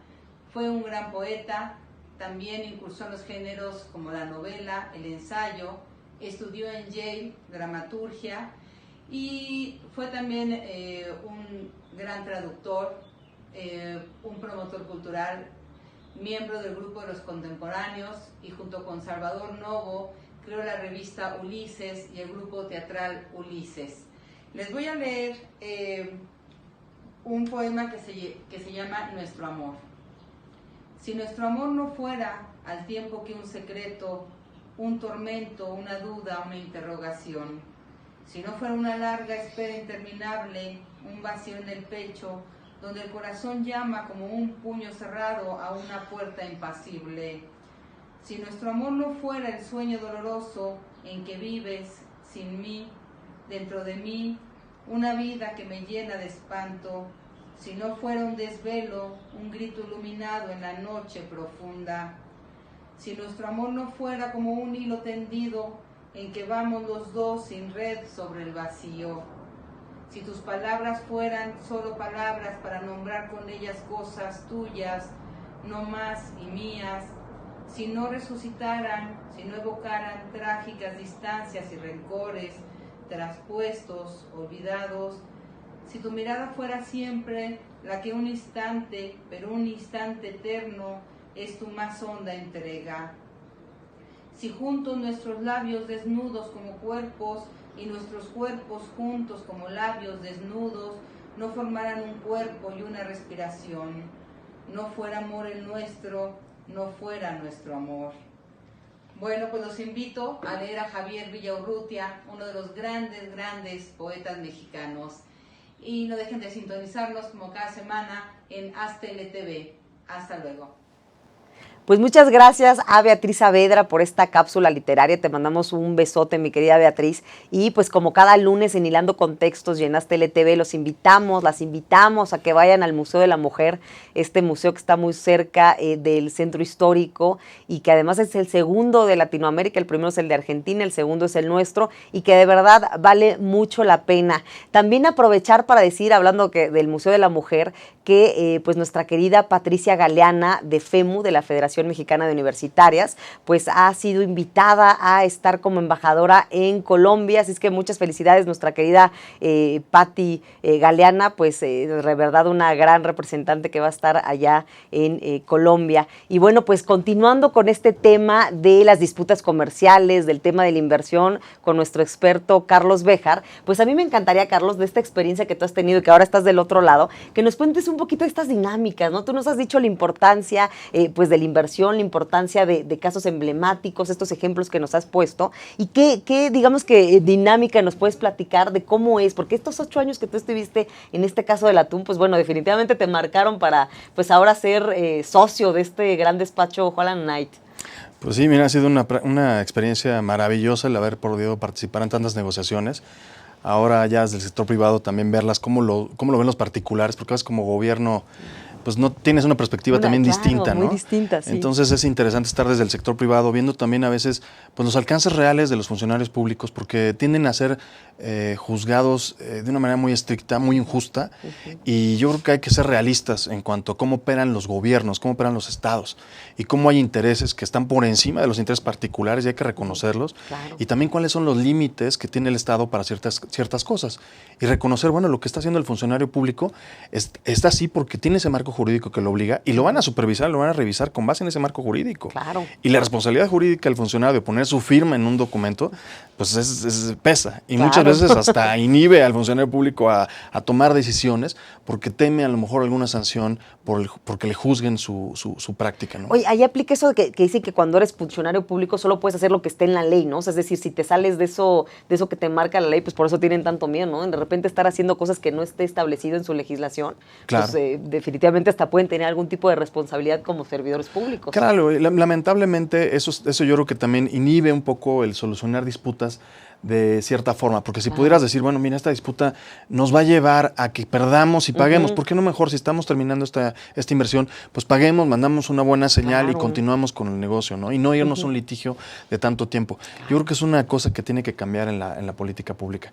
Fue un gran poeta, también incursó en los géneros como la novela, el ensayo, estudió en Yale dramaturgia y fue también un gran traductor. un promotor cultural, miembro del grupo de los contemporáneos, y junto con Salvador Novo creó la revista Ulises y el grupo teatral Ulises. Les voy a leer un poema que se llama Nuestro amor. Si nuestro amor no fuera al tiempo que un secreto, un tormento, una duda, una interrogación, si no fuera una larga espera interminable, un vacío en el pecho, donde el corazón llama como un puño cerrado a una puerta impasible, si nuestro amor no fuera el sueño doloroso en que vives sin mí, dentro de mí, una vida que me llena de espanto, si no fuera un desvelo, un grito iluminado en la noche profunda, si nuestro amor no fuera como un hilo tendido en que vamos los dos sin red sobre el vacío, si tus palabras fueran solo palabras para nombrar con ellas cosas tuyas, no más y mías, si no resucitaran, si no evocaran trágicas distancias y rencores, traspuestos, olvidados, si tu mirada fuera siempre la que un instante, pero un instante eterno, es tu más honda entrega. Si juntos nuestros labios desnudos como cuerpos y nuestros cuerpos juntos como labios desnudos no formaran un cuerpo y una respiración, no fuera amor el nuestro, no fuera nuestro amor. Bueno, pues los invito a leer a Javier Villaurrutia, uno de los grandes poetas mexicanos. Y no dejen de sintonizarnos como cada semana en AzTele TV. Hasta luego. Pues muchas gracias a Beatriz Saavedra por esta cápsula literaria. Te mandamos un besote, mi querida Beatriz. Y pues como cada lunes en Hilando Contextos y en AzTele TV, las invitamos a que vayan al Museo de la Mujer, este museo que está muy cerca del Centro Histórico y que además es el segundo de Latinoamérica. El primero es el de Argentina, el segundo es el nuestro y que de verdad vale mucho la pena. También aprovechar para decir, hablando del Museo de la Mujer, que pues nuestra querida Patricia Galeana de FEMU, de la Federación Mexicana de Universitarias, pues ha sido invitada a estar como embajadora en Colombia, así es que muchas felicidades, nuestra querida Patti Galeana, pues de verdad una gran representante que va a estar allá en Colombia. Y bueno, pues continuando con este tema de las disputas comerciales, del tema de la inversión, con nuestro experto Carlos Béjar, pues a mí me encantaría, Carlos, de esta experiencia que tú has tenido y que ahora estás del otro lado, que nos cuentes un poquito de estas dinámicas, ¿no? Tú nos has dicho la importancia pues de la inversión, la importancia de casos emblemáticos, estos ejemplos que nos has puesto, y qué digamos que dinámica nos puedes platicar de cómo es, porque estos 8 años que tú estuviste en este caso del atún, pues bueno, definitivamente te marcaron para pues ahora ser socio de este gran despacho Holland Knight. Pues sí, mira, ha sido una experiencia maravillosa el haber podido participar en tantas negociaciones. Ahora ya desde el sector privado también verlas, cómo lo ven los particulares, porque a veces como gobierno pues no tienes una perspectiva también distinta, ¿no? Muy distinta, sí. Entonces es interesante estar desde el sector privado, viendo también a veces pues los alcances reales de los funcionarios públicos, porque tienden a ser juzgados de una manera muy estricta, muy injusta, y yo creo que hay que ser realistas en cuanto a cómo operan los gobiernos, cómo operan los estados, y cómo hay intereses que están por encima de los intereses particulares, y hay que reconocerlos, y también cuáles son los límites que tiene el Estado para ciertas cosas, y reconocer, bueno, lo que está haciendo el funcionario público está así porque tiene ese marco jurídico que lo obliga, y lo van a supervisar, lo van a revisar con base en ese marco jurídico. Claro. Y la responsabilidad jurídica del funcionario de poner su firma en un documento, pues pesa, y muchas veces hasta inhibe al funcionario público a tomar decisiones porque teme a lo mejor alguna sanción porque le juzguen su práctica, ¿no? Oye, ahí aplica eso que dice que cuando eres funcionario público solo puedes hacer lo que esté en la ley, ¿no? O sea, es decir, si te sales de eso que te marca la ley, pues por eso tienen tanto miedo, ¿no? De repente estar haciendo cosas que no esté establecido en su legislación, claro. Pues definitivamente hasta pueden tener algún tipo de responsabilidad como servidores públicos. Claro, lamentablemente eso yo creo que también inhibe un poco el solucionar disputas de cierta forma, porque si pudieras decir, bueno, mira, esta disputa nos va a llevar a que perdamos y paguemos, ¿por qué no mejor si estamos terminando esta inversión, pues paguemos, mandamos una buena señal y continuamos con el negocio, ¿no? Y no irnos a un litigio de tanto tiempo. Yo creo que es una cosa que tiene que cambiar en la política pública.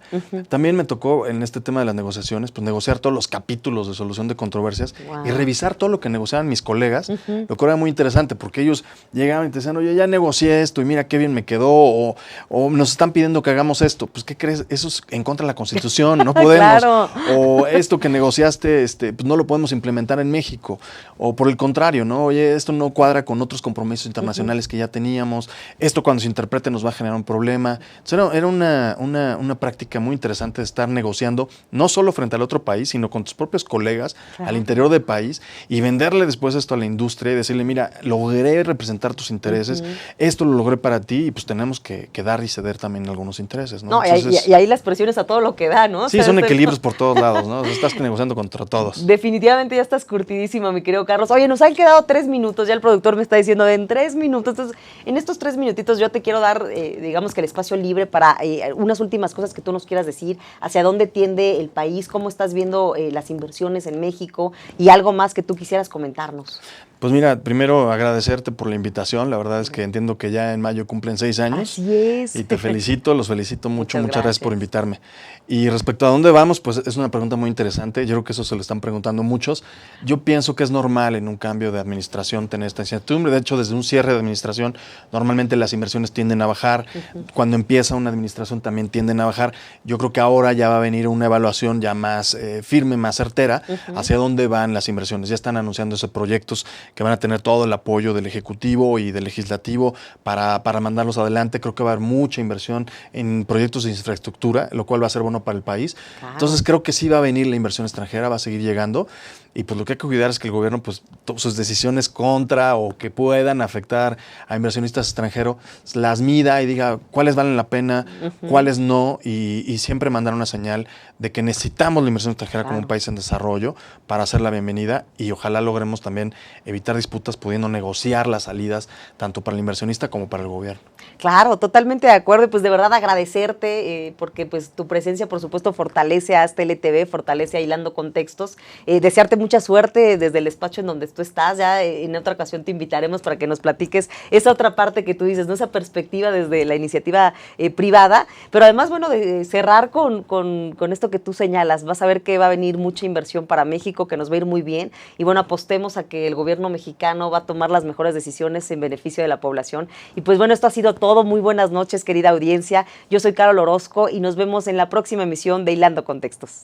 También me tocó en este tema de las negociaciones, pues negociar todos los capítulos de solución de controversias y revisar todo lo que negociaban mis colegas, lo que era muy interesante, porque ellos llegaban y te decían, oye, ya negocié esto y mira qué bien me quedó, o nos están pidiendo que hagamos esto. Pues, ¿qué crees? Eso es en contra de la Constitución, no podemos. Claro. O esto que negociaste, pues no lo podemos implementar en México. O por el contrario, ¿no? Oye, esto no cuadra con otros compromisos internacionales que ya teníamos. Esto cuando se interprete nos va a generar un problema. Entonces, era una práctica muy interesante de estar negociando, no solo frente al otro país, sino con tus propios colegas al interior del país y venderle después esto a la industria y decirle, mira, logré representar tus intereses, esto lo logré para ti y pues tenemos que dar y ceder también algunos intereses, ¿no? No, Entonces, y ahí las presiones a todo lo que da, ¿no? sí, O sea, son equilibrios por todos lados, ¿no? O sea, estás negociando contra todos. Definitivamente ya estás curtidísima, mi querido Carlos. Oye, nos han quedado 3 minutos, ya el productor me está diciendo en 3 minutos. Entonces, en estos 3 minutitos yo te quiero dar, digamos que el espacio libre para unas últimas cosas que tú nos quieras decir, hacia dónde tiende el país, cómo estás viendo las inversiones en México y algo más que tú quisieras comentarnos. Pues mira, primero agradecerte por la invitación. La verdad es que entiendo que ya en mayo cumplen 6 años. Así es. Y te felicito, los felicito mucho. Muchas gracias por gracias. invitarme. Y respecto a dónde vamos, pues es una pregunta muy interesante. Yo creo que eso se lo están preguntando muchos. Yo pienso que es normal en un cambio de administración tener esta incertidumbre. De hecho, desde un cierre de administración, normalmente las inversiones tienden a bajar. Cuando empieza una administración también tienden a bajar. Yo creo que ahora ya va a venir una evaluación ya más firme, más certera, hacia dónde van las inversiones. Ya están anunciando esos proyectos que van a tener todo el apoyo del Ejecutivo y del Legislativo para mandarlos adelante. Creo que va a haber mucha inversión en proyectos de infraestructura, lo cual va a ser bueno para el país. Claro. Entonces creo que sí va a venir la inversión extranjera, va a seguir llegando. Y pues lo que hay que cuidar es que el gobierno, pues sus decisiones contra o que puedan afectar a inversionistas extranjeros, las mida y diga cuáles valen la pena, cuáles no, y siempre mandar una señal de que necesitamos la inversión extranjera como un país en desarrollo para hacer la bienvenida y ojalá logremos también evitar disputas pudiendo negociar las salidas tanto para el inversionista como para el gobierno. Claro, totalmente de acuerdo y pues de verdad agradecerte porque pues tu presencia por supuesto fortalece a Aztele TV, fortalece a Hilando Contextos, desearte mucha suerte desde el despacho en donde tú estás, ya en otra ocasión te invitaremos para que nos platiques esa otra parte que tú dices, ¿no? Esa perspectiva desde la iniciativa privada, pero además bueno, de cerrar con esto que tú señalas, vas a ver que va a venir mucha inversión para México, que nos va a ir muy bien y bueno, apostemos a que el gobierno mexicano va a tomar las mejores decisiones en beneficio de la población y pues bueno, esto ha sido todo. Muy buenas noches, querida audiencia. Yo soy Carol Orozco y nos vemos en la próxima emisión de Hilando Contextos.